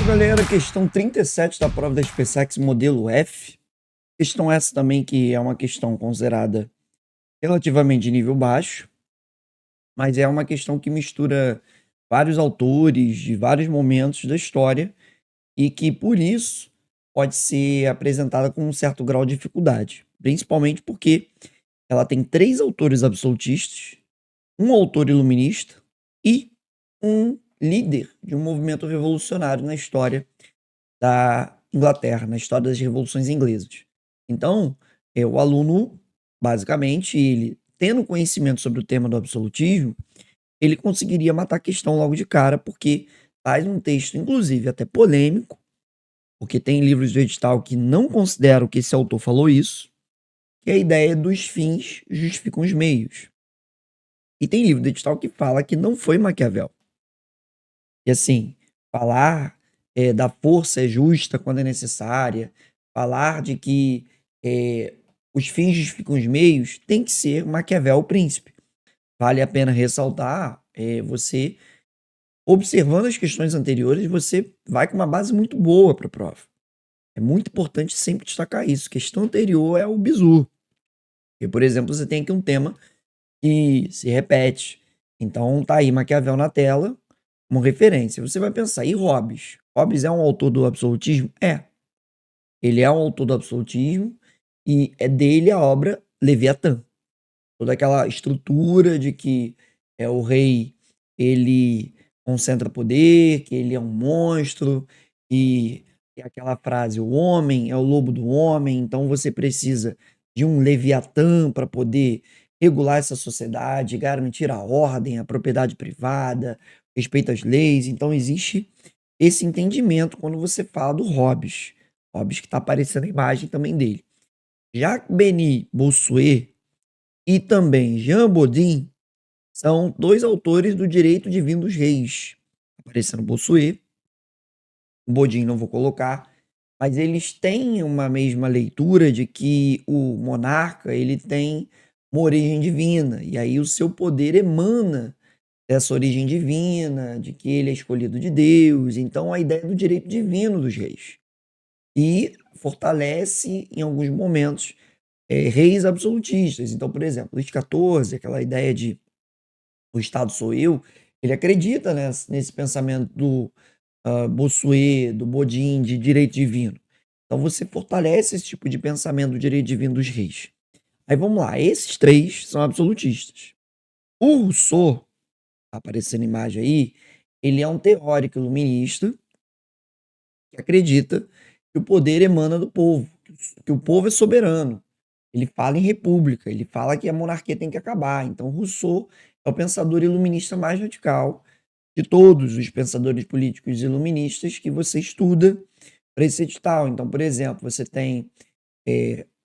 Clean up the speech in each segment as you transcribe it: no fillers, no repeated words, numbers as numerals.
galera, questão 37 da prova da SpaceX modelo F. Questão essa também que é uma questão considerada relativamente de nível baixo, mas é uma questão que mistura vários autores de vários momentos da história e que, por isso, pode ser apresentada com um certo grau de dificuldade, principalmente porque ela tem 3 autores absolutistas, um autor iluminista e um líder de um movimento revolucionário na história da Inglaterra, na história das revoluções inglesas. Então, o aluno, basicamente, ele tendo conhecimento sobre o tema do absolutismo, ele conseguiria matar a questão logo de cara, porque faz um texto, inclusive, até polêmico, porque tem livros do edital que não consideram que esse autor falou isso, que é a ideia dos fins justificam os meios. E tem livro do edital que fala que não foi Maquiavel. E assim, falar, da força é justa quando é necessária, falar de que, os fins justificam os meios, tem que ser Maquiavel o príncipe. Vale a pena ressaltar, você observando as questões anteriores, você vai com uma base muito boa para a prova. É muito importante sempre destacar isso, questão anterior é o bizu. Porque, por exemplo, você tem aqui um tema que se repete, então tá aí Maquiavel na tela, uma referência. Você vai pensar, e Hobbes? Hobbes é um autor do absolutismo? É. Ele é um autor do absolutismo e é dele a obra Leviatã. Toda aquela estrutura de que é o rei, ele concentra poder, que ele é um monstro, e aquela frase, o homem é o lobo do homem, então você precisa de um Leviatã para poder regular essa sociedade, garantir a ordem, a propriedade privada, respeito às leis. Então existe esse entendimento quando você fala do Hobbes. Hobbes que está aparecendo a imagem também dele. Jacques-Denis Bossuet e também Jean Bodin são 2 autores do Direito Divino dos Reis. Aparecendo Bossuet, o Bodin não vou colocar, mas eles têm uma mesma leitura de que o monarca, ele tem uma origem divina, e aí o seu poder emana dessa origem divina, de que ele é escolhido de Deus, então a ideia do direito divino dos reis. E fortalece, em alguns momentos, reis absolutistas. Então, por exemplo, Luís XIV, aquela ideia de o Estado sou eu, ele acredita nesse pensamento do Bossuet, do Bodin, de direito divino. Então você fortalece esse tipo de pensamento do direito divino dos reis. Aí vamos lá, esses 3 são absolutistas. O Rousseau, tá aparecendo a imagem aí, ele é um teórico iluminista que acredita que o poder emana do povo, que o povo é soberano. Ele fala em república, ele fala que a monarquia tem que acabar. Então, Rousseau é o pensador iluminista mais radical de todos os pensadores políticos iluministas que você estuda para esse edital. Então, por exemplo, você tem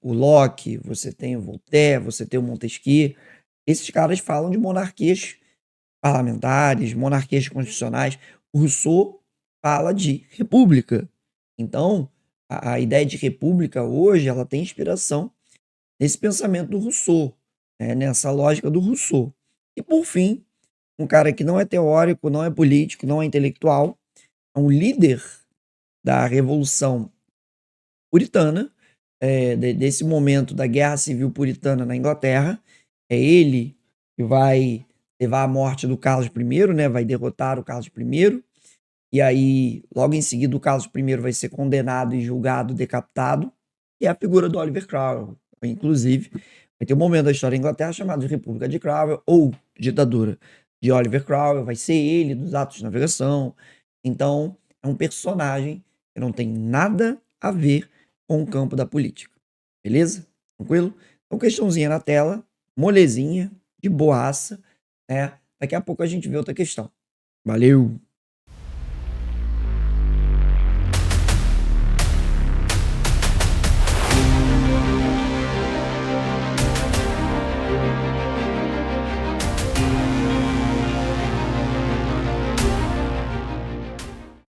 o Locke, você tem o Voltaire, você tem o Montesquieu. Esses caras falam de monarquias parlamentares, monarquias constitucionais. O Rousseau fala de república. Então, a ideia de república hoje ela tem inspiração nesse pensamento do Rousseau, né, nessa lógica do Rousseau. E por fim, um cara que não é teórico, não é político, não é intelectual, é um líder da Revolução Puritana, desse momento da Guerra Civil Puritana na Inglaterra. É ele que vai levar à morte do Carlos I, né, vai derrotar o Carlos I, e aí, logo em seguida, o Carlos I vai ser condenado e julgado, decapitado, e é a figura do Oliver Cromwell. Inclusive, vai ter um momento da história da Inglaterra chamado de República de Cromwell, ou ditadura de Oliver Cromwell, vai ser ele dos atos de navegação. Então, é um personagem que não tem nada a ver com o campo da política. Beleza? Tranquilo? Então, questãozinha na tela, molezinha, de boaça, né? Daqui a pouco a gente vê outra questão. Valeu!